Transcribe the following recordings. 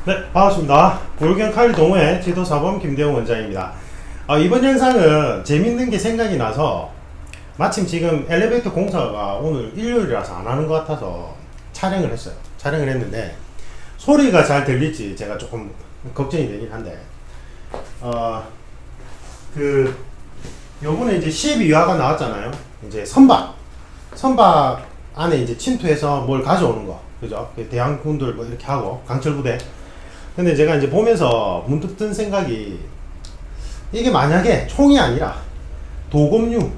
네, 반갑습니다. 고유경 칼리 동호회 지도사범 김대웅 원장입니다. 이번 영상은 재밌는 게 생각이 나서 마침 지금 엘리베이터 공사가 오늘 일요일이라서 안 하는 것 같아서 촬영을 했어요. 촬영을 했는데 소리가 잘 들릴지 제가 조금 걱정이 되긴 한데 요번에 이제 12화가 나왔잖아요. 이제 선박 안에 이제 침투해서 뭘 가져오는 거, 그죠? 대항군들 뭐 이렇게 하고 강철부대. 근데 제가 이제 보면서 문득 든 생각이, 이게 만약에 총이 아니라 도검류,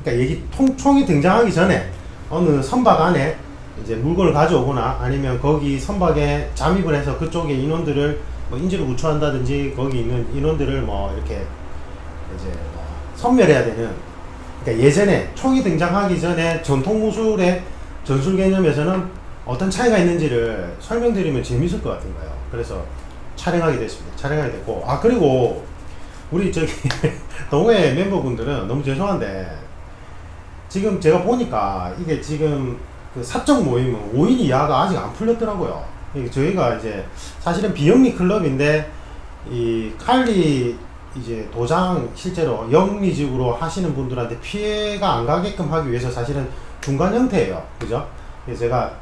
그러니까 총이 등장하기 전에 어느 선박 안에 이제 물건을 가져오거나 아니면 거기 선박에 잠입을 해서 그쪽에 인원들을 뭐 인지를 구출한다든지 거기 있는 인원들을 뭐 이렇게 이제 뭐 섬멸해야 되는, 그러니까 예전에 총이 등장하기 전에 전통 무술의 전술 개념에서는 어떤 차이가 있는지를 설명드리면 재밌을 것 같은 거예요. 그래서 촬영하게 됐습니다. 촬영하게 됐고, 그리고 우리 저기 동호회 멤버분들은 너무 죄송한데 지금 제가 보니까 이게 지금 그 사적 모임은 5인 이하가 아직 안 풀렸더라고요. 저희가 이제 사실은 비영리 클럽인데 이 칼리 이제 도장 실제로 영리직으로 하시는 분들한테 피해가 안 가게끔 하기 위해서 사실은 중간 형태예요. 그죠? 그래서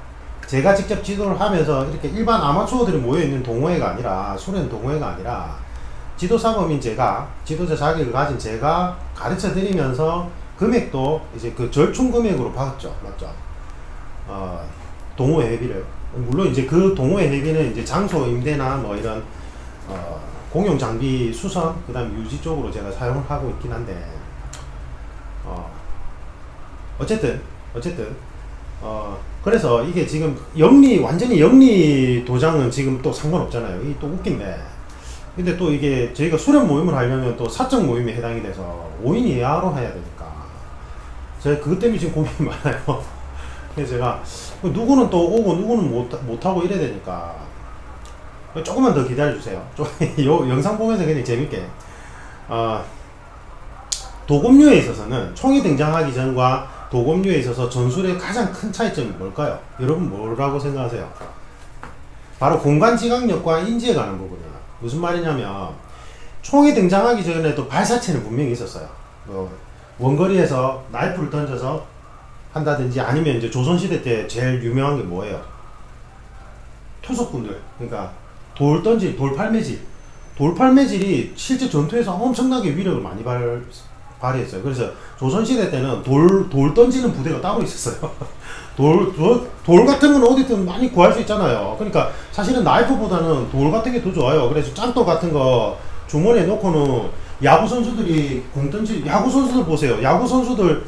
제가 직접 지도를 하면서 이렇게 일반 아마추어들이 모여있는 동호회가 아니라, 수련 동호회가 아니라 지도사범인 제가, 지도자 자격을 가진 제가 가르쳐 드리면서 금액도 이제 그 절충 금액으로 받았죠. 맞죠? 동호회 회비를. 물론 이제 그 동호회 회비는 이제 장소 임대나 뭐 이런 공용 장비 수선, 그 다음 유지 쪽으로 제가 사용을 하고 있긴 한데, 어쨌든 그래서 이게 지금 완전히 영리 도장은 지금 또 상관없잖아요. 이게 또 웃긴데, 근데 또 이게 저희가 수련 모임을 하려면 또 사적 모임에 해당이 돼서 5인 이하로 해야 되니까 제가 그것 때문에 지금 고민이 많아요. 그래서 제가 누구는 또 오고 누구는 못하고 이래야 되니까 조금만 더 기다려주세요. 요 영상 보면서 그냥 재밌게, 도검류에 있어서는 총이 등장하기 전과 도검류에 있어서 전술의 가장 큰 차이점이 뭘까요? 여러분 뭐라고 생각하세요? 바로 공간 지각력과 인지에 관한 부분이에요. 무슨 말이냐면 총이 등장하기 전에도 발사체는 분명히 있었어요. 원거리에서 나이프를 던져서 한다든지 아니면 이제 조선시대 때 제일 유명한 게 뭐예요? 투석분들, 그러니까 돌팔매질이 실제 전투에서 엄청나게 위력을 많이 발휘했어요. 그래서 조선시대 때는 돌 던지는 부대가 따로 있었어요. 돌 같은 건 어디든 많이 구할 수 있잖아요. 그러니까 사실은 나이프보다는 돌 같은 게 더 좋아요. 그래서 짱돌 같은 거 주머니에 놓고는 야구 선수들이 야구 선수들 보세요. 야구 선수들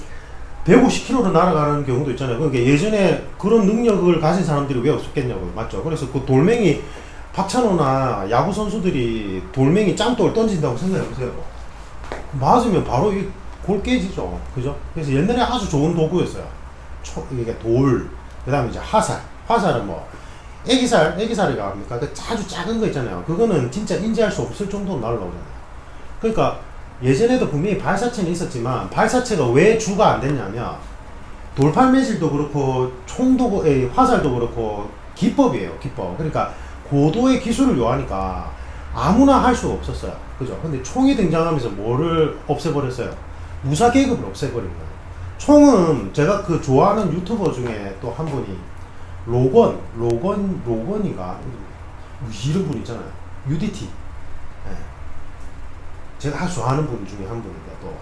150km로 날아가는 경우도 있잖아요. 그러니까 예전에 그런 능력을 가진 사람들이 왜 없었겠냐고요. 맞죠? 그래서 그 돌멩이, 박찬호나 야구 선수들이 돌멩이 짱돌 던진다고 생각해보세요. 맞으면 바로 이 골 깨지죠. 그죠? 그래서 옛날에 아주 좋은 도구였어요. 이게 돌, 그 다음에 이제 화살은 뭐, 애기살이가 합니까? 그 아주 작은 거 있잖아요. 그거는 진짜 인지할 수 없을 정도로 날아오잖아요. 그러니까 예전에도 분명히 발사체는 있었지만 발사체가 왜 주가 안 됐냐면 돌팔매질도 그렇고 화살도 그렇고 기법이에요. 기법. 그러니까 고도의 기술을 요하니까 아무나 할 수가 없었어요. 그죠? 근데 총이 등장하면서 뭐를 없애버렸어요? 무사 계급을 없애버린 거예요. 총은 제가 그 좋아하는 유튜버 중에 또 한 분이 로건인가? 이런 분 있잖아요. UDT. 네. 제가 아주 좋아하는 분 중에 한 분인데, 또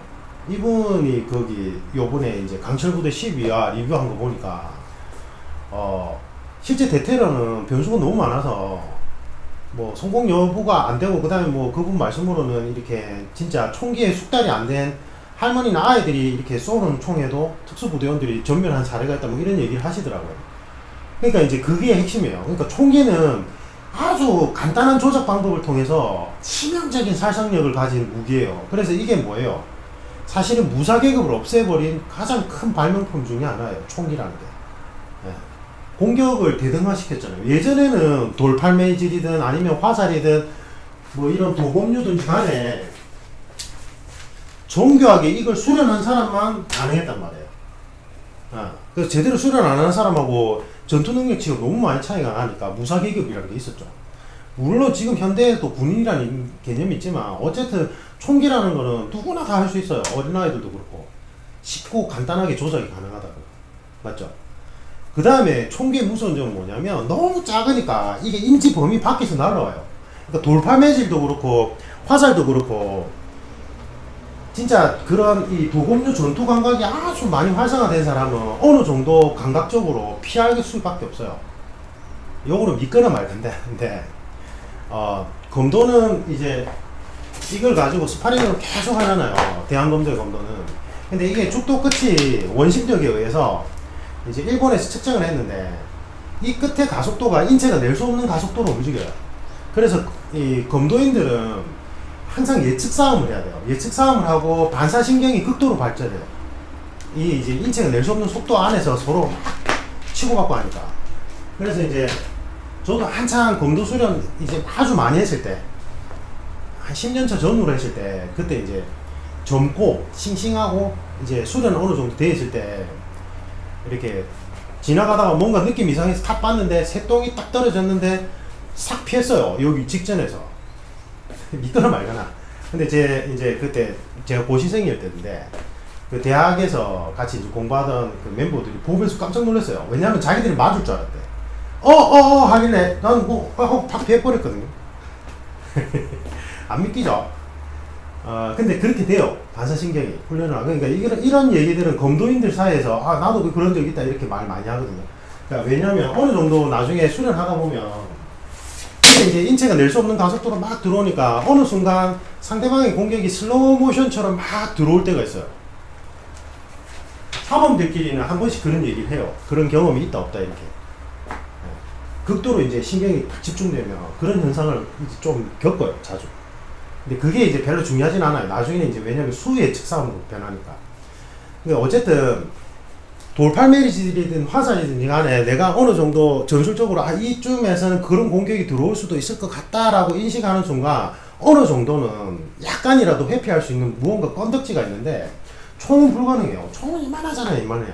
이분이 거기 요번에 이제 강철부대 12화 리뷰한 거 보니까 실제 대테러는 변수가 너무 많아서 뭐 성공 여부가 안 되고, 그 다음에 뭐 그분 말씀으로는 이렇게 진짜 총기에 숙달이 안 된 할머니나 아이들이 이렇게 쏘는 총에도 특수부대원들이 전멸한 사례가 있다, 뭐 이런 얘기를 하시더라고요. 그러니까 이제 그게 핵심이에요. 그러니까 총기는 아주 간단한 조작 방법을 통해서 치명적인 살상력을 가진 무기예요. 그래서 이게 뭐예요? 사실은 무사 계급을 없애버린 가장 큰 발명품 중에 하나예요. 총기라는 게. 네. 공격을 대등화시켰잖아요. 예전에는 돌팔매질이든 아니면 화살이든 뭐 이런 도검류든지 간에 정교하게 이걸 수련한 사람만 가능했단 말이에요. 그래서 제대로 수련 안 하는 사람하고 전투 능력치가 너무 많이 차이가 나니까 무사 계급이라는 게 있었죠. 물론 지금 현대에도 군인이라는 개념이 있지만 어쨌든 총기라는 거는 누구나 다 할 수 있어요. 어린아이들도 그렇고 쉽고 간단하게 조작이 가능하다. 맞죠? 그 다음에 총기의 무서운 점은 뭐냐면 너무 작으니까 이게 인지 범위 밖에서 날아와요. 그러니까 돌파 매질도 그렇고 화살도 그렇고 진짜 그런 이 도검류 전투 감각이 아주 많이 활성화된 사람은 어느 정도 감각적으로 피할 수밖에 없어요. 요거는 믿거나 말건데, 근데 검도는 이제 이걸 가지고 스파링을 계속 하잖아요. 대한검도의 검도는. 근데 이게 죽도 끝이 원심력에 의해서 이제 일본에서 측정을 했는데 이 끝의 가속도가 인체가 낼 수 없는 가속도로 움직여요. 그래서 이 검도인들은 항상 예측 싸움을 해야 돼요. 예측 싸움을 하고 반사신경이 극도로 발전해요. 이 이제 인체가 낼 수 없는 속도 안에서 서로 막 치고받고 하니까. 그래서 이제 저도 한창 검도 수련 이제 아주 많이 했을 때, 한 10년차 전후로 했을 때, 그때 이제 젊고 싱싱하고 이제 수련 어느 정도 돼 있을 때 이렇게 지나가다가 뭔가 느낌 이상해서 탁 봤는데 새똥이 딱 떨어졌는데 싹 피했어요. 여기 직전에서. 믿거나 말거나. 근데 이제 그때 제가 고시생이었는데 그 대학에서 같이 이제 공부하던 그 멤버들이 보면서 깜짝 놀랐어요. 왜냐하면 자기들이 맞을 줄 알았대. 하길래 나는 팍 피해버렸거든요. 안 믿기죠? 근데 그렇게 돼요. 반사신경이 훈련을 하고. 그러니까 이런 얘기들은 검도인들 사이에서 나도 그런 적 있다 이렇게 말 많이 하거든요. 그러니까 왜냐면 어느 정도 나중에 수련하다 보면 이제 인체가 낼 수 없는 가속도로 막 들어오니까 어느 순간 상대방의 공격이 슬로우 모션처럼 막 들어올 때가 있어요. 사범들끼리는 한 번씩 그런 얘기를 해요. 그런 경험이 있다 없다 이렇게. 극도로 이제 신경이 딱 집중되면 그런 현상을 이제 좀 겪어요, 자주. 근데 그게 이제 별로 중요하진 않아요. 나중에는 이제 왜냐면 수의 측싸움으로 변하니까. 근데 어쨌든 돌팔매질이든 화살이든 간에 내가 어느 정도 전술적으로 이쯤에서는 그런 공격이 들어올 수도 있을 것 같다라고 인식하는 순간 어느 정도는 약간이라도 회피할 수 있는 무언가 건덕지가 있는데 총은 불가능해요. 총은 이만하잖아요, 이만해요.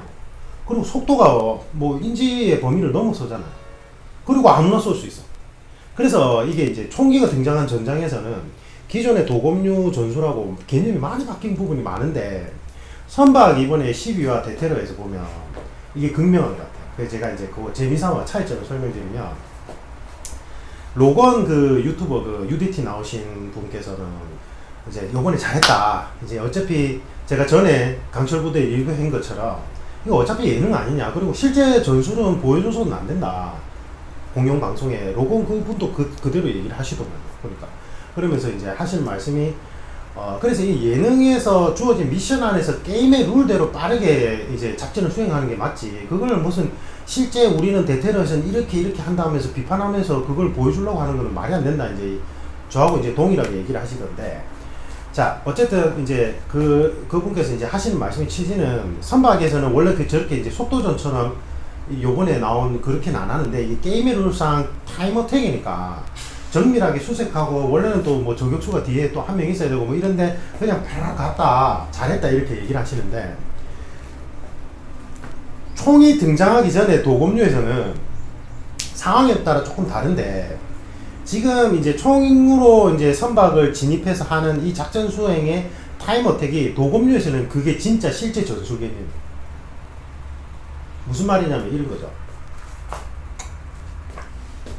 그리고 속도가 뭐 인지의 범위를 넘어서잖아요. 그리고 아무나 쏠 수 있어. 그래서 이게 이제 총기가 등장한 전장에서는 기존의 도검류 전술하고 개념이 많이 바뀐 부분이 많은데 선박 이번에 12화 대테러에서 보면 이게 극명한 것 같아요. 그래서 제가 이제 그거 재미삼아 차이점을 설명드리면 로건 그 유튜버 그 UDT 나오신 분께서는 이제 요번에 잘했다. 이제 어차피 제가 전에 강철부대 리뷰한 것처럼 이거 어차피 예능 아니냐. 그리고 실제 전술은 보여줘서는 안 된다. 공영 방송에 로건 그분도 그대로 얘기를 하시더라고요. 그러니까 그러면서 이제 하시는 말씀이 그래서 이 예능에서 주어진 미션 안에서 게임의 룰대로 빠르게 이제 작전을 수행하는 게 맞지. 그걸 무슨 실제 우리는 대테러에서는 이렇게 한다면서 비판하면서 그걸 보여주려고 하는 거는 말이 안 된다. 이제 저하고 이제 동일하게 얘기를 하시던데. 자, 어쨌든 이제 그분께서 이제 하시는 말씀의 취지는 선박에서는 원래 저렇게 이제 속도전처럼 요번에 나온 그렇게는 안 하는데 이 게임의 룰상 타임어택이니까 정밀하게 수색하고 원래는 또 뭐 저격수가 뒤에 또 한 명 있어야 되고 뭐 이런데 그냥 바로 갔다 잘했다 이렇게 얘기를 하시는데 총이 등장하기 전에 도검류에서는 상황에 따라 조금 다른데 지금 이제 총으로 이제 선박을 진입해서 하는 이 작전 수행의 타임어택이 도검류에서는 그게 진짜 실제 전술 개념이에요. 무슨 말이냐면 이런 거죠.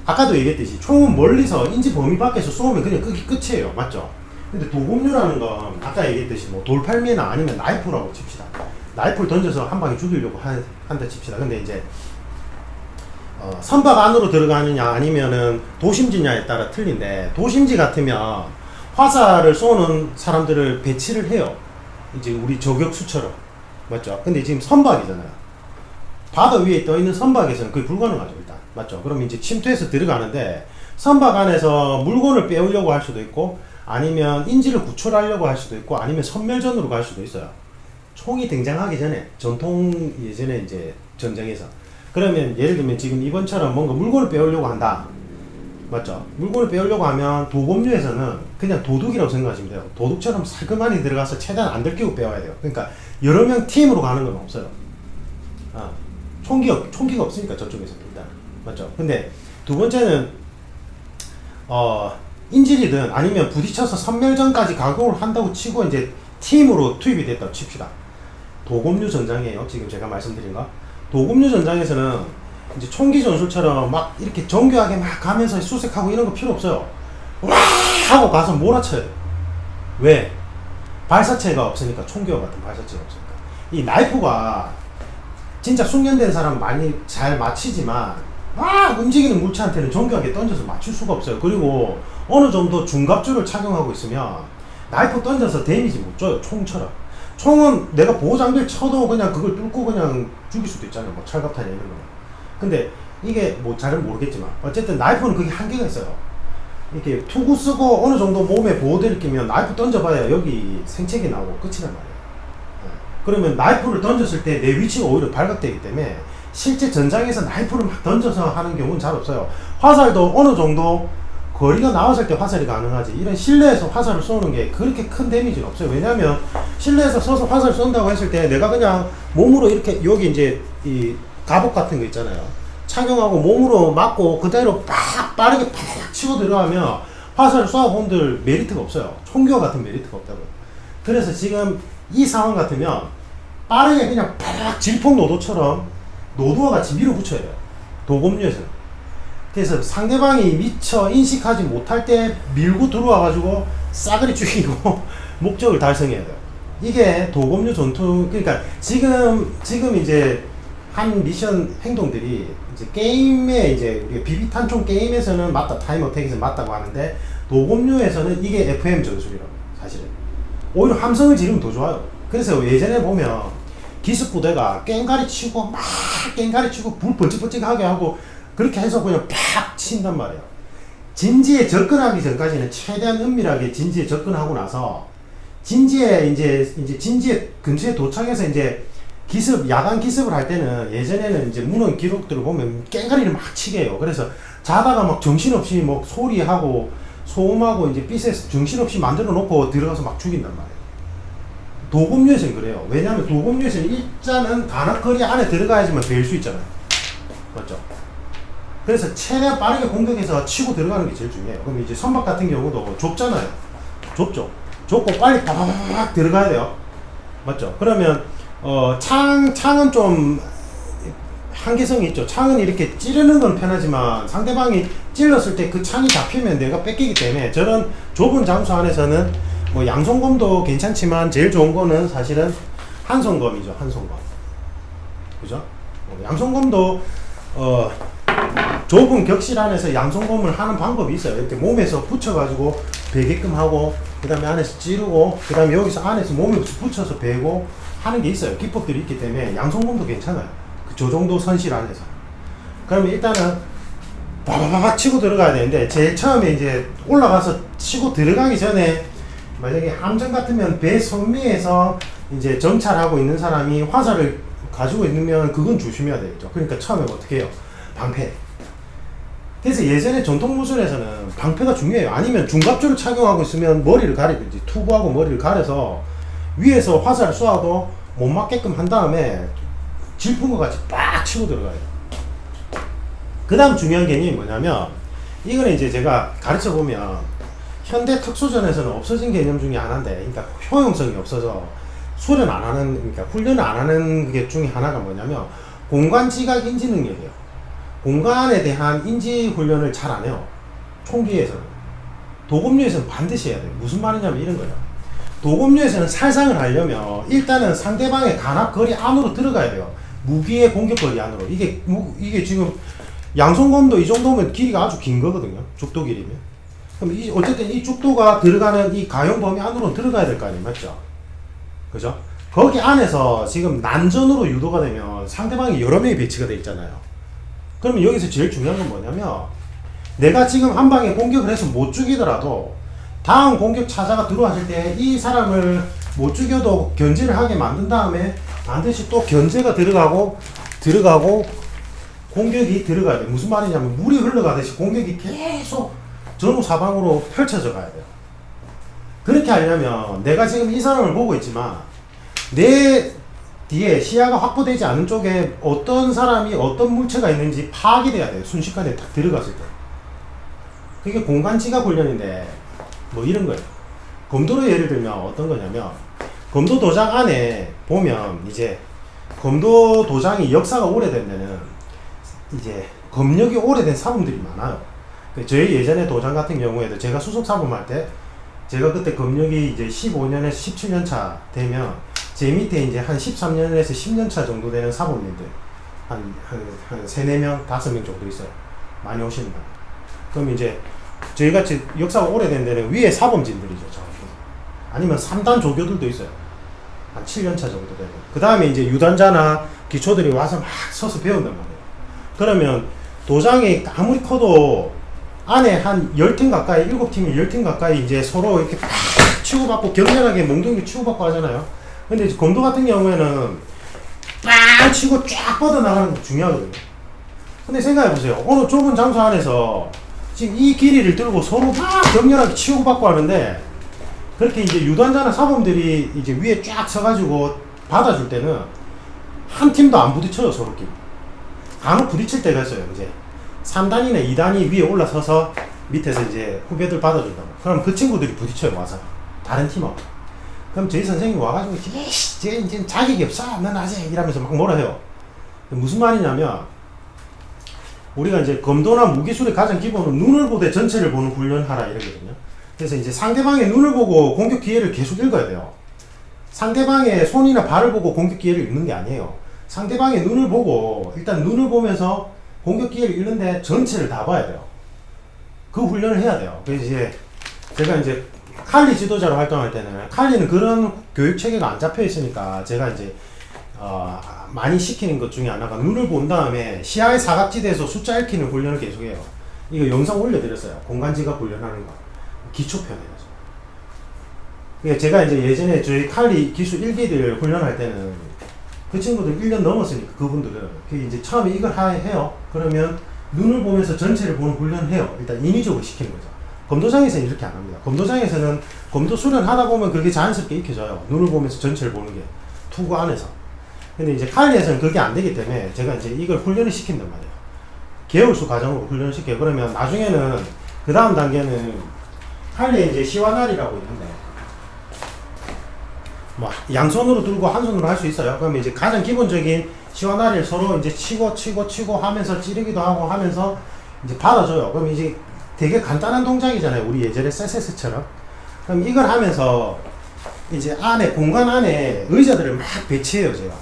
아까도 얘기했듯이 총은 멀리서 인지 범위 밖에서 쏘면 그냥 끝이에요. 맞죠? 근데 도검류라는 건 아까 얘기했듯이 뭐 돌팔매나 아니면 나이프라고 칩시다. 나이프를 던져서 한 방에 죽이려고 한다 칩시다. 근데 이제 선박 안으로 들어가느냐 아니면은 도심지냐에 따라 틀린데 도심지 같으면 화살을 쏘는 사람들을 배치를 해요. 이제 우리 저격수처럼. 맞죠? 근데 지금 선박이잖아요. 바다 위에 떠있는 선박에서는 그게 불가능하죠, 일단. 맞죠? 그럼 이제 침투해서 들어가는데, 선박 안에서 물건을 빼오려고 할 수도 있고, 아니면 인지를 구출하려고 할 수도 있고, 아니면 선멸전으로 갈 수도 있어요. 총이 등장하기 전에, 전통 예전에 이제 전쟁에서. 그러면 예를 들면 지금 이번처럼 뭔가 물건을 빼오려고 한다. 맞죠? 물건을 빼오려고 하면 도검류에서는 그냥 도둑이라고 생각하시면 돼요. 도둑처럼 살그만히 들어가서 최대한 안 들키고 빼와야 돼요. 그러니까 여러 명 팀으로 가는 건 없어요. 총기가 없으니까 저쪽에서 일단. 맞죠? 근데 두 번째는 인질이든 아니면 부딪혀서 선멸전까지 각오를 한다고 치고 이제 팀으로 투입이 됐다고 칩시다. 도검류 전장이에요. 지금 제가 말씀드린 거. 도검류 전장에서는 이제 총기 전술처럼 막 이렇게 정교하게 막 가면서 수색하고 이런 거 필요 없어요. 와 하고 가서 몰아쳐야 돼. 왜? 발사체가 없으니까. 총기와 같은 발사체가 없으니까. 이 나이프가 진짜 숙련된 사람 많이 잘 맞히지만 막 움직이는 물체한테는 정교하게 던져서 맞출 수가 없어요. 그리고 어느 정도 중갑주를 착용하고 있으면 나이프 던져서 데미지 못 줘요. 총처럼. 총은 내가 보호장비를 쳐도 그냥 그걸 뚫고 그냥 죽일 수도 있잖아요. 뭐 철갑탄이나 이런 거. 근데 이게 뭐 잘은 모르겠지만 어쨌든 나이프는 그게 한계가 있어요. 이렇게 투구 쓰고 어느 정도 몸에 보호대를 끼면 나이프 던져봐야 여기 생채기 나오고 끝이란 말이에요. 그러면 나이프를 던졌을 때 내 위치가 오히려 발각되기 때문에 실제 전장에서 나이프를 막 던져서 하는 경우는 잘 없어요. 화살도 어느 정도 거리가 나왔을 때 화살이 가능하지, 이런 실내에서 화살을 쏘는 게 그렇게 큰 데미지는 없어요. 왜냐면 실내에서 서서 화살 쏜다고 했을 때 내가 그냥 몸으로 이렇게 여기 이제 이 갑옷 같은 거 있잖아요. 착용하고 몸으로 맞고 그대로 팍 빠르게 팍 치고 들어가면 화살을 쏴본들 메리트가 없어요. 총기와 같은 메리트가 없다고요. 그래서 지금 이 상황 같으면 빠르게 그냥 팍 질풍노도처럼 노도와 같이 밀어붙여야 돼요. 도검류에서는. 그래서 상대방이 미처 인식하지 못할 때 밀고 들어와가지고 싸그리 죽이고 목적을 달성해야 돼요. 이게 도검류 전투. 그러니까 지금 이제 한 미션 행동들이 이제 게임에 이제 비비탄총 게임에서는 맞다, 타임 어택에서 맞다고 하는데 도검류에서는 이게 FM 전술이라고 사실은. 오히려 함성을 지르면 더 좋아요. 그래서 예전에 보면 기습 부대가 깽가리 치고 막 깽가리 치고 불 번쩍번쩍하게 하고 그렇게 해서 그냥 팍 친단 말이에요. 진지에 접근하기 전까지는 최대한 은밀하게 진지에 접근하고 나서 진지에 이제 진지에 근처에 도착해서 이제 기습, 야간 기습을 할 때는 예전에는 이제 문헌 기록들을 보면 깽가리를 막 치게 해요. 그래서 자다가 막 정신없이 뭐 소리하고 소음하고 이제 삐세 정신없이 만들어 놓고 들어가서 막 죽인단 말이에요. 도검류에서는 그래요. 왜냐하면 도검류에서는 일단은 간악거리 안에 들어가야지만 될 수 있잖아요. 맞죠? 그래서 최대한 빠르게 공격해서 치고 들어가는 게 제일 중요해요. 그럼 이제 선박 같은 경우도 좁잖아요. 좁죠. 좁고 빨리 바바바박 들어가야 돼요. 맞죠? 그러면 창은 좀 한계성이 있죠. 창은 이렇게 찌르는 건 편하지만 상대방이 찔렀을 때 그 창이 잡히면 내가 뺏기기 때문에 저런 좁은 장소 안에서는 뭐 양손검도 괜찮지만 제일 좋은 거는 사실은 한손검이죠. 한손검. 그죠? 양손검도 좁은 격실 안에서 양손검을 하는 방법이 있어요. 이렇게 몸에서 붙여가지고 베게끔 하고 그 다음에 안에서 찌르고 그 다음에 여기서 안에서 몸에 붙여서 베고 하는 게 있어요. 기법들이 있기 때문에 양손검도 괜찮아요. 저 정도 선실 안에서. 그러면 일단은 바바바박 치고 들어가야 되는데 제일 처음에 이제 올라가서 치고 들어가기 전에 만약에 함정 같으면 배 선미에서 이제 정찰하고 있는 사람이 화살을 가지고 있으면 그건 조심해야 되겠죠. 그러니까 처음에 어떻게 해요? 방패. 그래서 예전에 전통 무술에서는 방패가 중요해요. 아니면 중갑주를 착용하고 있으면 머리를 가리든지 투구하고 머리를 가려서 위에서 화살을 쏘아도 못 맞게끔 한 다음에 질풍과 같이 빡 치고 들어가요. 그 다음 중요한 개념이 뭐냐면 이거는 이제 제가 가르쳐 보면 현대 특수전에서는 없어진 개념 중에 하나인데, 그러니까 효용성이 없어서 수련 안 하는, 그러니까 훈련을 안 하는 게 중에 하나가 뭐냐면 공간 지각 인지 능력이에요. 공간에 대한 인지 훈련을 잘 안 해요. 총기에서는. 도검류에서는 반드시 해야 돼요. 무슨 말이냐면 이런 거예요. 도검류에서는 살상을 하려면 일단은 상대방의 간압거리 안으로 들어가야 돼요. 무기의 공격거리 안으로. 이게 지금 양손검도 이 정도면 길이가 아주 긴 거거든요. 죽도 길이면. 그럼 어쨌든 이 죽도가 들어가는 이 가용 범위 안으로 들어가야 될 거 아니에요. 맞죠? 그죠? 거기 안에서 지금 난전으로 유도가 되면 상대방이 여러 명이 배치가 돼 있잖아요. 그러면 여기서 제일 중요한 건 뭐냐면 내가 지금 한 방에 공격을 해서 못 죽이더라도 다음 공격 차자가 들어왔을 때 이 사람을 못 죽여도 견제를 하게 만든 다음에 반드시 또 견제가 들어가고 공격이 들어가야 돼. 무슨 말이냐면 물이 흘러가듯이 공격이 계속 전후사방으로 펼쳐져 가야 돼요. 그렇게 하려면 내가 지금 이 사람을 보고 있지만 내 뒤에 시야가 확보되지 않은 쪽에 어떤 사람이 어떤 물체가 있는지 파악이 돼야 돼요. 순식간에 딱 들어갔을 때. 그게 공간 지각 훈련인데 뭐 이런 거예요. 검도로 예를 들면 어떤 거냐면 검도 도장 안에 보면 이제 검도 도장이 역사가 오래된 데는 이제 검역이 오래된 사범들이 많아요. 저희 예전에 도장 같은 경우에도 제가 수속 사범할 때 제가 그때 검역이 이제 15년에서 17년 차 되면 제 밑에 이제 한 13년에서 10년 차 정도 되는 사범님들 한 3, 4명, 5명 정도 있어요. 많이 오시는 분. 그럼 이제 저희 같이 역사가 오래된 데는 위에 사범진들이죠. 아니면 3단 조교들도 있어요. 한 7년 차 정도 되고. 그 다음에 이제 유단자나 기초들이 와서 막 서서 배운단 말이에요. 그러면 도장이 아무리 커도 안에 한 10팀 가까이, 7팀이 10팀 가까이 이제 서로 이렇게 팍 치고받고 격렬하게 몽둥이 치고받고 하잖아요. 근데 이제 검도 같은 경우에는 빵 치고 쫙 뻗어나가는 게 중요하거든요. 근데 생각해보세요. 어느 좁은 장소 안에서 지금 이 길이를 들고 서로 막 격렬하게 치고받고 하는데 그렇게 이제 유단자나 사범들이 이제 위에 쫙 서가지고 받아줄 때는 한 팀도 안 부딪혀요, 서로끼리. 간혹 부딪힐 때가 있어요, 이제. 3단이나 2단이 위에 올라서서 밑에서 이제 후배들 받아준다고. 그럼 그 친구들이 부딪혀요, 와서. 다른 팀하고. 그럼 저희 선생님이 와가지고, 쟤 이제 자격이 없어. 넌 아직 이러면서 막 뭐라 해요. 무슨 말이냐면, 우리가 이제 검도나 무기술의 가장 기본은 눈을 보되 전체를 보는 훈련하라 이러거든요. 그래서 이제 상대방의 눈을 보고 공격 기회를 계속 읽어야 돼요. 상대방의 손이나 발을 보고 공격 기회를 읽는 게 아니에요. 상대방의 눈을 보고 일단 눈을 보면서 공격 기회를 읽는데 전체를 다 봐야 돼요. 그 훈련을 해야 돼요. 그래서 이제 제가 이제 칼리 지도자로 활동할 때는 칼리는 그런 교육 체계가 안 잡혀 있으니까 제가 이제 많이 시키는 것 중에 하나가 눈을 본 다음에 시야의 사각지대에서 숫자 읽히는 훈련을 계속해요. 이거 영상 올려드렸어요. 공간지각 훈련하는 거. 기초편이라서. 그러니까 제가 이제 예전에 저희 칼리 기술 1기들 훈련할 때는 그 친구들 1년 넘었으니까 그분들은 이제 처음에 이걸 해요. 그러면 눈을 보면서 전체를 보는 훈련을 해요. 일단 인위적으로 시키는 거죠. 검도장에서는 이렇게 안 합니다. 검도장에서는 검도 수련 하다 보면 그게 자연스럽게 익혀져요. 눈을 보면서 전체를 보는 게 투구 안에서. 근데 이제 칼리에서는 그게 안 되기 때문에 제가 이제 이걸 훈련을 시킨단 말이에요. 개월수 과정으로 훈련을 시켜요. 그러면 나중에는 그 다음 단계는 칼리에 이제 시와날이라고 있는데 뭐 양손으로 들고 한 손으로 할 수 있어요. 그러면 이제 가장 기본적인 시와날을 서로 이제 치고 하면서 찌르기도 하고 하면서 이제 받아줘요. 그럼 이제 되게 간단한 동작이잖아요. 우리 예전에 세세스처럼. 그럼 이걸 하면서 이제 안에 공간 안에 의자들을 막 배치해요. 제가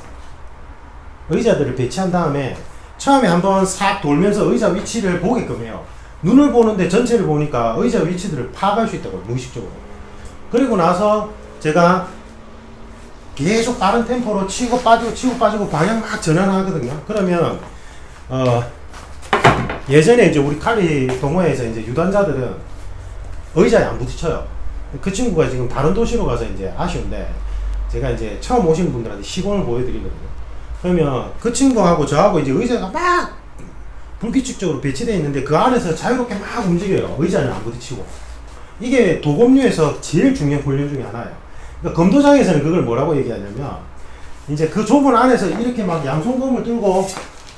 의자들을 배치한 다음에 처음에 한번 싹 돌면서 의자 위치를 보게끔 해요. 눈을 보는데 전체를 보니까 의자 위치들을 파악할 수 있다고요. 무의식적으로. 그리고 나서 제가 계속 다른 템포로 치고 빠지고 방향 막 전환하거든요. 그러면 예전에 이제 우리 칼리 동호회에서 이제 유단자들은 의자에 안 부딪혀요. 그 친구가 지금 다른 도시로 가서 이제 아쉬운데 제가 이제 처음 오신 분들한테 시범을 보여드리거든요. 그러면 그 친구하고 저하고 이제 의자가 막 불규칙적으로 배치되어 있는데 그 안에서 자유롭게 막 움직여요. 의자는 안 부딪히고. 이게 도검류에서 제일 중요한 훈련 중에 하나예요. 그러니까 검도장에서는 그걸 뭐라고 얘기하냐면 이제 그 좁은 안에서 이렇게 막 양손검을 들고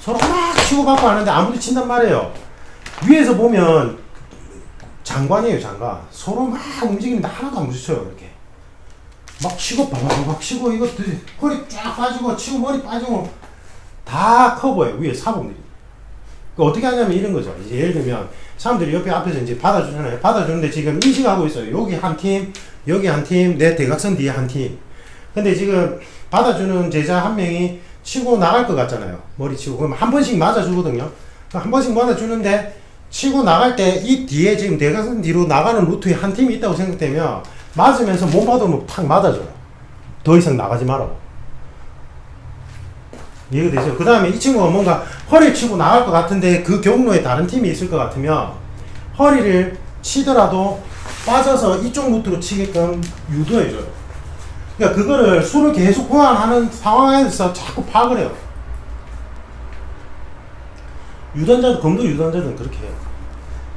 서로 막 치고받고 하는데 안 부딪힌단 말이에요. 위에서 보면 장관이에요, 장관. 서로 막 움직이는데 하나도 안 부딪혀요, 이렇게. 막 치고 막 치고 이거 허리 쫙 빠지고 치고 머리 빠지고 다 커버예요, 위에 사범들이. 어떻게 하냐면 이런 거죠. 이제 예를 들면 사람들이 옆에 앞에서 이제 받아주잖아요. 받아주는데 지금 인식하고 있어요. 여기 한 팀, 여기 한 팀, 내 대각선 뒤에 한 팀. 근데 지금 받아주는 제자 한 명이 치고 나갈 것 같잖아요. 머리 치고. 그럼 한 번씩 맞아주거든요. 한 번씩 맞아주는데 치고 나갈 때 이 뒤에 지금 대각선 뒤로 나가는 루트에 한 팀이 있다고 생각되면 맞으면서 몸 받으면 탁 맞아줘요. 더 이상 나가지 말라고. 이해가 되죠? 그 다음에 이 친구가 뭔가 허리를 치고 나갈 것 같은데 그 경로에 다른 팀이 있을 것 같으면 허리를 치더라도 빠져서 이쪽 루트로 치게끔 유도해줘요. 그러니까 그거를 수를 계속 호환하는 상황에서 자꾸 파악을 해요. 유단자도, 검도 유단자들은 그렇게 해요.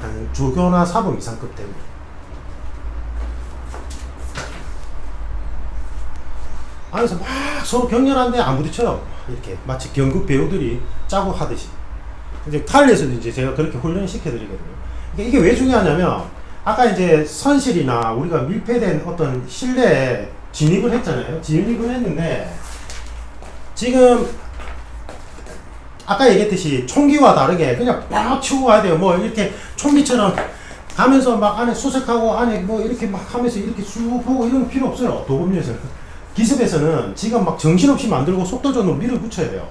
한 조교나 사범 이상급 때문에. 안에서 막 서로 격렬한데 안 부딪혀요. 이렇게 마치 연극 배우들이 짜고 하듯이. 이제 칼리에서도 이제 제가 그렇게 훈련을 시켜드리거든요. 이게 왜 중요하냐면 아까 이제 선실이나 우리가 밀폐된 어떤 실내에 진입을 했잖아요. 진입을 했는데 지금 아까 얘기했듯이 총기와 다르게 그냥 막 치고 가야 돼요. 뭐 이렇게 총기처럼 가면서 막 안에 수색하고 안에 뭐 이렇게 막 하면서 이렇게 쭉 보고 이런 필요 없어요. 도검류에서는. 기습에서는 지금 막 정신없이 만들고 속도전으로 밀어붙여야 돼요.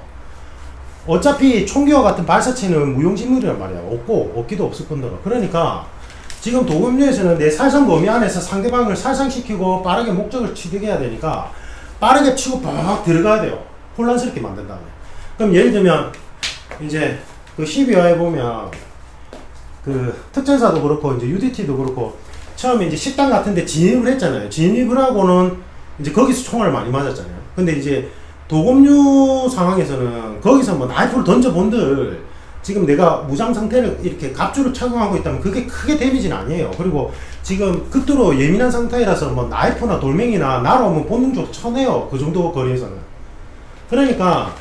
어차피 총기와 같은 발사체는 무용지물이란 말이야. 없고 없기도 없을 뿐더러. 그러니까 지금 도검류에서는 내 살상 범위 안에서 상대방을 살상시키고 빠르게 목적을 취득해야 되니까 빠르게 치고 팍 들어가야 돼요. 혼란스럽게 만든 다음에. 그럼 예를 들면 이제 그 12화에 보면 그 특전사도 그렇고 이제 UDT도 그렇고 처음에 이제 식당 같은데 진입을 했잖아요. 진입을 하고는 이제 거기서 총알을 많이 맞았잖아요. 근데 이제 도검류 상황에서는 거기서 뭐 나이프를 던져본들 지금 내가 무장 상태를 이렇게 갑주를 착용하고 있다면 그게 크게 데미지는 아니에요. 그리고 지금 극도로 예민한 상태라서 뭐 나이프나 돌멩이나 날아오면 본능적으로 쳐내요. 그 정도 거리에서는. 그러니까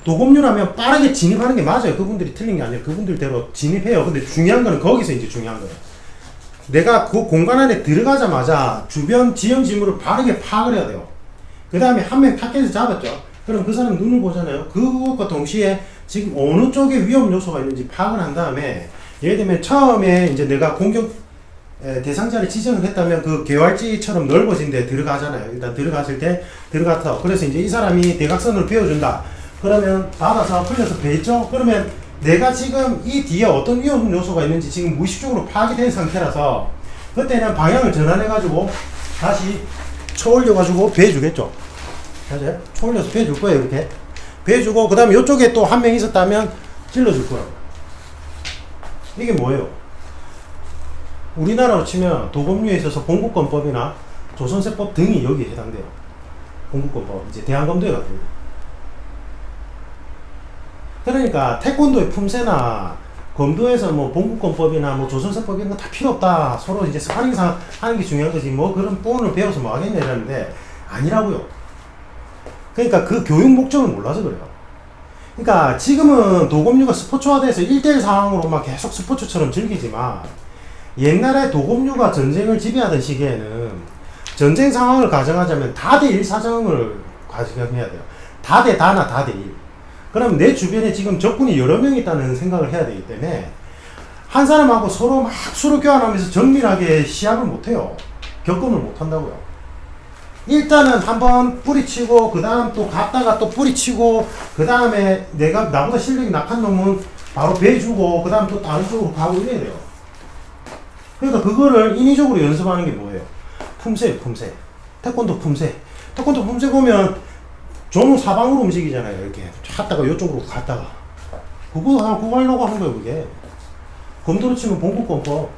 도검류라면 빠르게 진입하는 게 맞아요. 그분들이 틀린 게 아니에요. 그분들대로 진입해요. 근데 중요한 거는 거기서 이제 중요한 거예요. 내가 그 공간 안에 들어가자마자 주변 지형 지물을 빠르게 파악을 해야 돼요. 그 다음에 한 명 타겟을 잡았죠. 그럼 그 사람 눈을 보잖아요. 그것과 동시에 지금 어느 쪽에 위험 요소가 있는지 파악을 한 다음에 예를 들면 처음에 이제 내가 공격 대상자를 지정을 했다면 그 개활지처럼 넓어진 데 들어가잖아요. 일단 들어갔을 때 들어갔어. 그래서 이제 이 사람이 대각선을 베어준다. 그러면 받아서 풀려서 베있죠? 그러면 내가 지금 이 뒤에 어떤 위험 요소가 있는지 지금 무의식적으로 파악이 된 상태라서 그때는 방향을 전환해가지고 다시 쳐올려가지고 베어주겠죠. 맞아요? 쳐올려서 베어줄 거예요. 이렇게 베어주고 그 다음에 이쪽에 또 한 명 있었다면 찔러줄 거예요. 이게 뭐예요? 우리나라로 치면 도검류에 있어서 봉국권법이나 조선세법 등이 여기에 해당돼요. 봉국권법 이제 대한검도에 같은 거. 그러니까 태권도의 품새나 검도에서 뭐 봉국권법이나 뭐 조선세법 이런 거 다 필요 없다. 서로 이제 스파링상 하는 게 중요한 거지. 뭐 그런 본을 배워서 뭐 하겠냐 이러는데 아니라고요. 그러니까 그 교육 목적을 몰라서 그래요. 그러니까 지금은 도검류가 스포츠화돼서 1대1 상황으로만 계속 스포츠처럼 즐기지만 옛날에 도검류가 전쟁을 지배하던 시기에는 전쟁 상황을 가정하자면 다대1 사정을 가정해야 돼요. 다대 다나 다대1. 그럼 내 주변에 지금 적군이 여러 명 있다는 생각을 해야 되기 때문에 한 사람하고 서로 막 수로 교환하면서 정밀하게 시합을 못해요. 격검을 못한다고요. 일단은 한번 뿌리치고 그 다음 또 갔다가 또 뿌리치고 그 다음에 내가 나보다 실력이 약한 놈은 바로 배주고 그 다음 또 다른 쪽으로 가고 이래야 돼요. 그러니까 그거를 인위적으로 연습하는 게 뭐예요? 품새예요. 품새. 태권도 품새. 태권도 품새 보면 조는 사방으로 움직이잖아요. 이렇게 갔다가 이쪽으로 갔다가 그거 하려고 하는 거예요. 그게 검도로 치면 봉국권법.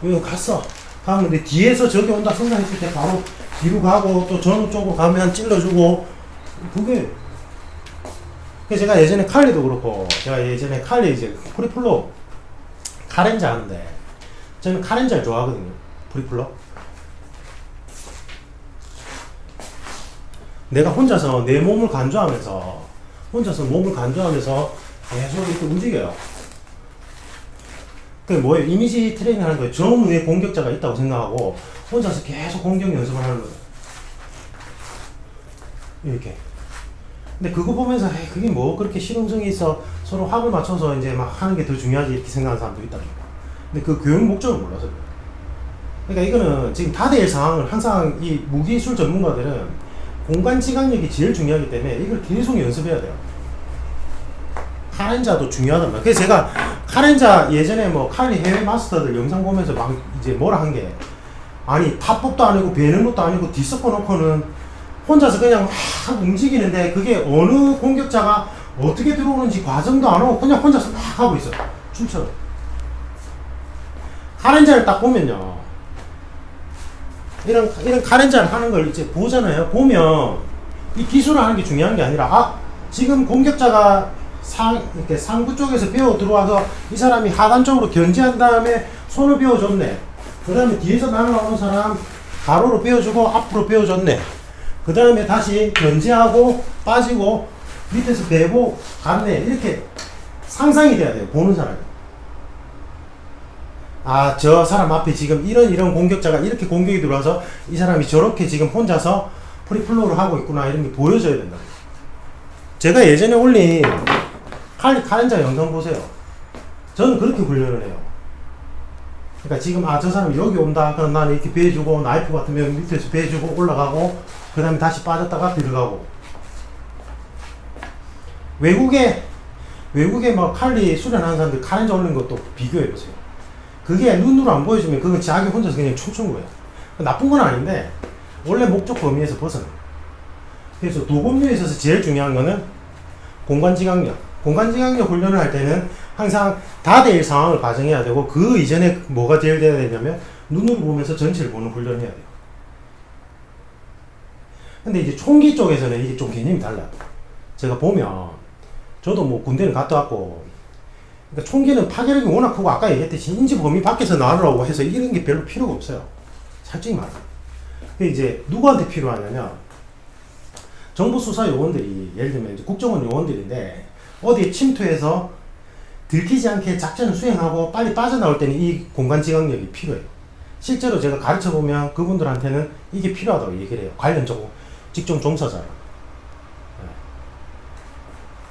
여기 갔어. 가면 내 뒤에서 저기 온다 생각했을 때 바로 뒤로 가고 또 전후 쪽으로 가면 찔러주고 그게. 그래서 제가 예전에 칼리도 그렇고 제가 예전에 칼리 이제 프리플로 카렌자 하는데 저는 카렌자를 좋아하거든요. 프리플로. 내가 혼자서 내 몸을 간주하면서 계속 이렇게 움직여요. 그게 뭐예요? 이미지 트레이닝 하는 거예요. 저 위에 공격자가 있다고 생각하고 혼자서 계속 공격 연습을 하는 거예요. 이렇게. 근데 그거 보면서 그게 뭐 그렇게 실용성이 있어 서로 합을 맞춰서 이제 막 하는 게 더 중요하지 이렇게 생각하는 사람도 있다. 근데 그 교육 목적을 몰라서 그래요. 그러니까 이거는 지금 다대일 상황을 항상 이 무기술 전문가들은 공간 지각력이 제일 중요하기 때문에 이걸 계속 연습해야 돼요. 카렌자도 중요하단 말이에요. 그래서 제가 카렌자 예전에 뭐 칼리 해외 마스터들 영상 보면서 막 이제 뭐라 한 게 아니 탑법도 아니고 배는 것도 아니고 뒤섞어 놓고는 혼자서 그냥 막 움직이는데 그게 어느 공격자가 어떻게 들어오는지 과정도 안 하고 그냥 혼자서 막 하고 있어요. 춤처럼. 카렌자를 딱 보면요. 이런 카렌자를 하는 걸 이제 보잖아요. 보면 이 기술을 하는 게 중요한 게 아니라 지금 공격자가 이렇게 상부 쪽에서 베어 들어와서 이 사람이 하단 쪽으로 견제한 다음에 손을 베어줬네. 그 다음에 뒤에서 날아오는 사람 가로로 베어주고 앞으로 베어줬네. 그 다음에 다시 견제하고 빠지고 밑에서 베고 갔네. 이렇게 상상이 돼야 돼요. 보는 사람이. 아, 저 사람 앞에 지금 이런 공격자가 이렇게 공격이 들어와서 이 사람이 저렇게 지금 혼자서 프리플로우를 하고 있구나, 이런 게 보여져야 된다. 제가 예전에 올린 칼리 카렌자 영상 보세요. 저는 그렇게 훈련을 해요. 그러니까 지금 저 사람이 여기 온다, 그럼 나는 이렇게 베어주고, 나이프 같으면 밑에서 베어주고 올라가고, 그 다음에 다시 빠졌다가 들어가고. 외국에 뭐 칼리 수련하는 사람들 카렌자 올린 것도 비교해보세요. 그게 눈으로 안 보여주면 그건 자기 혼자서 그냥 춤춘 거예요. 나쁜 건 아닌데 원래 목적 범위에서 벗어나. 그래서 도검류에 있어서 제일 중요한 거는 공간지각력. 공간지각력 훈련을 할 때는 항상 다대일 상황을 가정해야 되고, 그 이전에 뭐가 제일 돼야 되냐면 눈으로 보면서 전체를 보는 훈련을 해야 돼요. 근데 이제 총기 쪽에서는 이게 좀 개념이 달라요. 제가 보면 저도 뭐 군대를 갔다 왔고, 그러니까 총기는 파괴력이 워낙 크고, 아까 얘기했듯이 인지 범위 밖에서 나누라고 해서 이런 게 별로 필요가 없어요. 솔직히 말해. 근데 이제 누구한테 필요하냐면 정부 수사 요원들이, 예를 들면 이제 국정원 요원들인데 어디에 침투해서 들키지 않게 작전을 수행하고 빨리 빠져나올 때는 이 공간 지각력이 필요해요. 실제로 제가 가르쳐 보면 그분들한테는 이게 필요하다고 얘기를 해요. 관련적 직종 종사자라.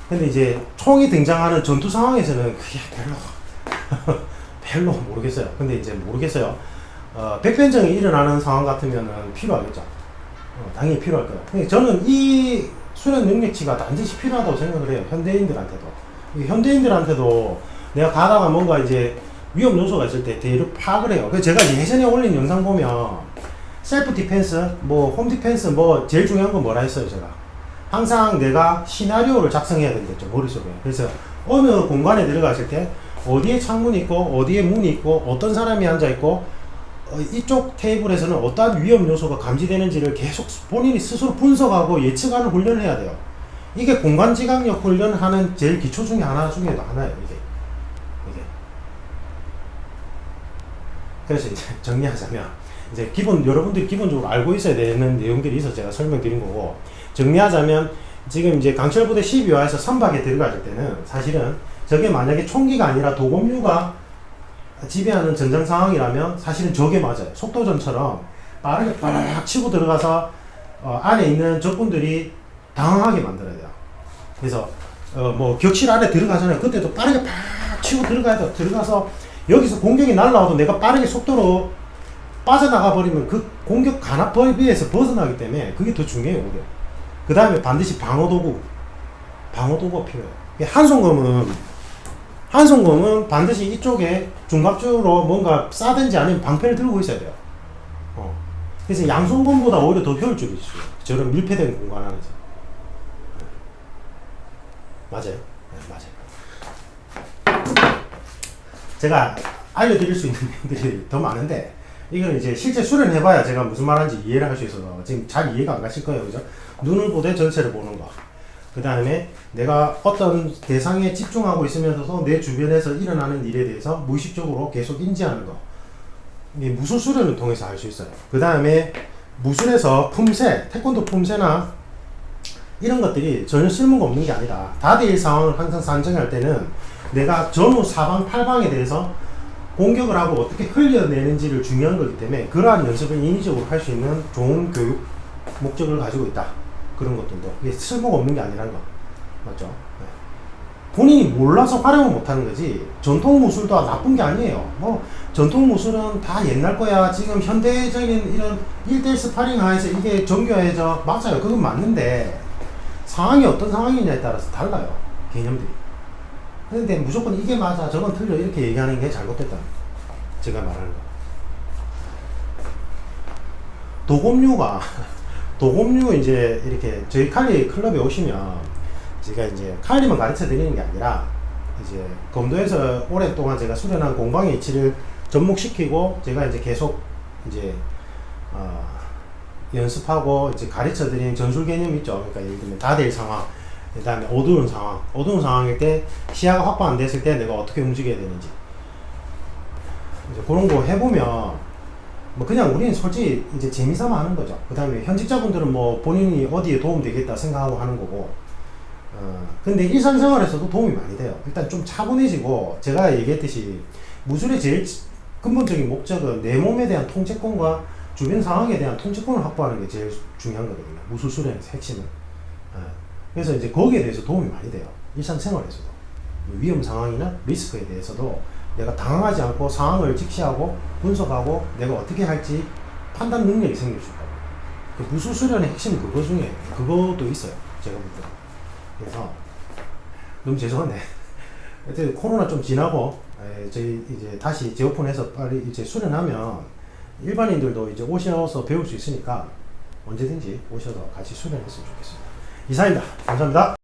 근데 이제 총이 등장하는 전투 상황에서는 그게 별로 모르겠어요. 근데 이제 모르겠어요. 백변정이 일어나는 상황 같으면은 필요하겠죠. 당연히 필요할 거예요. 근데 저는 이 수련 능력치가 반드시 필요하다고 생각을 해요. 현대인들한테도 내가 가다가 뭔가 이제 위험 요소가 있을 때 대략 파악을 해요. 그래서 제가 예전에 올린 영상 보면 셀프 디펜스, 뭐 홈 디펜스, 뭐 제일 중요한 건 뭐라 했어요, 제가. 항상 내가 시나리오를 작성해야 된댔죠, 머릿속에. 그래서 어느 공간에 들어갔을 때 어디에 창문이 있고 어디에 문이 있고 어떤 사람이 앉아있고 이쪽 테이블에서는 어떠한 위험 요소가 감지되는지를 계속 본인이 스스로 분석하고 예측하는 훈련을 해야 돼요. 이게 공간지각력 훈련하는 제일 기초 중에 하나 중에도 하나예요, 이게. 그래서 이제 정리하자면, 이제 여러분들이 기본적으로 알고 있어야 되는 내용들이 있어서 제가 설명드린 거고, 정리하자면 지금 이제 강철부대 12화에서 선박에 들어갈 때는 사실은 저게 만약에 총기가 아니라 도검류가 지배하는 전장 상황이라면 사실은 저게 맞아요. 속도전처럼 빠르게 빠르게 치고 들어가서 안에 있는 적군들이 당황하게 만들어야 돼요. 그래서 뭐 격실 안에 들어가잖아요. 그때도 빠르게 팍 치고 들어가야 돼요. 들어가서 여기서 공격이 날라와도 내가 빠르게 속도로 빠져나가 버리면 그 공격 간압 범위에서 벗어나기 때문에 그게 더 중요해요, 오히려. 그 다음에 반드시 방어도구가 필요해요. 한손검은 반드시 이쪽에 중갑주로 뭔가 싸든지 아니면 방패를 들고 있어야 돼요. 그래서 양손검보다 오히려 더 효율적이 있어요. 저런 밀폐된 공간 안에서. 맞아요. 네, 맞아요. 제가 알려드릴 수 있는 내용들이 더 많은데, 이거는 이제 실제 수련해봐야 제가 무슨 말하는지 이해를 할 수 있어서 지금 잘 이해가 안 가실 거예요. 그죠? 눈을 보되 전체를 보는 거. 그 다음에 내가 어떤 대상에 집중하고 있으면서도 내 주변에서 일어나는 일에 대해서 무의식적으로 계속 인지하는 거. 이게 무술 수련을 통해서 할 수 있어요. 그 다음에 무술에서 품새, 태권도 품새나 이런 것들이 전혀 쓸모가 없는 게 아니라 다대일 상황을 항상 산정할 때는 내가 전후 사방 팔방에 대해서 공격을 하고 어떻게 흘려내는지를 중요한 거기 때문에 그러한 연습을 인위적으로 할 수 있는 좋은 교육 목적을 가지고 있다. 그런 것들도 이게 쓸모가 없는 게 아니라는 거 맞죠? 네. 본인이 몰라서 활용을 못하는 거지 전통 무술도 나쁜 게 아니에요. 뭐 전통 무술은 다 옛날 거야. 지금 현대적인 이런 1대1 스파링 하에서 이게 정교해져. 맞아요. 그건 맞는데 상황이 어떤 상황이냐에 따라서 달라요. 개념들이. 근데 무조건 이게 맞아 저건 틀려 이렇게 얘기하는 게 잘못됐다. 제가 말하는 거. 도검류 이제 이렇게 저희 칼리 클럽에 오시면 제가 이제 칼리만 가르쳐 드리는 게 아니라 이제 검도에서 오랫동안 제가 수련한 공방의 이치를 접목시키고 제가 이제 계속 이제 연습하고 이제 가르쳐 드리는 전술 개념 있죠. 그러니까 예를 들면 다대일 상황, 그 다음에 어두운 상황일 때 시야가 확보 안 됐을 때 내가 어떻게 움직여야 되는지 이제 그런 거 해보면 뭐 그냥 우리는 솔직히 이제 재미삼아 하는 거죠. 그 다음에 현직자분들은 뭐 본인이 어디에 도움 되겠다 생각하고 하는 거고 근데 일상생활에서도 도움이 많이 돼요. 일단 좀 차분해지고 제가 얘기했듯이 무술의 제일 근본적인 목적은 내 몸에 대한 통제권과 주변 상황에 대한 통제권을 확보하는 게 제일 중요한 거거든요. 무술수련에서 핵심은. 그래서 이제 거기에 대해서 도움이 많이 돼요. 일상생활에서도. 위험 상황이나 리스크에 대해서도 내가 당황하지 않고 상황을 직시하고 분석하고 내가 어떻게 할지 판단 능력이 생길 수 있다고. 그 무술수련의 핵심은 그거 중에 그것도 있어요. 제가 볼 때. 그래서 너무 죄송하네. 하여튼 코로나 좀 지나고 저희 이제 다시 재오픈해서 빨리 이제 수련하면 일반인들도 이제 오셔서 배울 수 있으니까 언제든지 오셔서 같이 수련했으면 좋겠습니다. 이상입니다. 감사합니다.